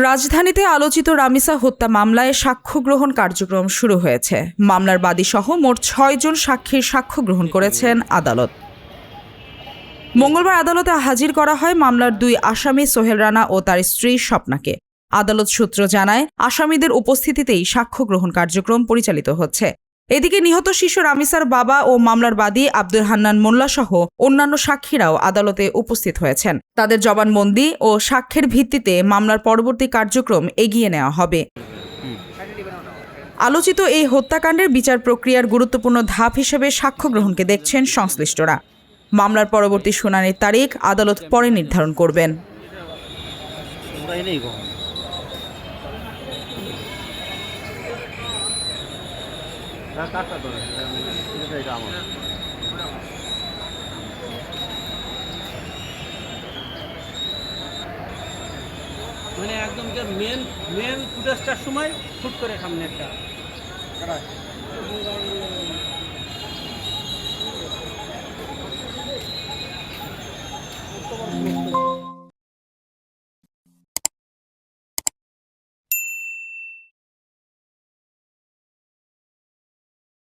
রাজধানীতে আলোচিত রামিসা হত্যা মামলায় সাক্ষ্য গ্রহণ কার্যক্রম শুরু হয়েছে। মামলার বাদীসহ মোট ৬ জন সাক্ষীর সাক্ষ্য গ্রহণ করেছেন আদালত। মঙ্গলবার আদালতে হাজির করা হয় মামলার ২ আসামি সোহেল রানা ও তার স্ত্রী স্বপ্নাকে। আদালত সূত্র জানায়, আসামিদের উপস্থিতিতেই সাক্ষ্য গ্রহণ কার্যক্রম পরিচালিত হচ্ছে। এদিকে নিহত শিশু রামিসার বাবা ও মামলার বাদী আব্দুল হান্নান মোল্লা সহ অন্যান্য সাক্ষীরাও আদালতে উপস্থিত হয়েছেন। তাদের জবানবন্দি ও সাক্ষ্যের ভিত্তিতে মামলার পরবর্তী কার্যক্রম এগিয়ে নেওয়া হবে। আলোচিত এই হত্যাকাণ্ডের বিচার প্রক্রিয়ার গুরুত্বপূর্ণ ধাপ হিসেবে সাক্ষ্য গ্রহণকে দেখছেন সংশ্লিষ্টরা। মামলার পরবর্তী শুনানির তারিখ আদালত পরে নির্ধারণ করবেন। মানে একদম যে মেন ফুটেজটার সময় ফুট করে সামনে একটা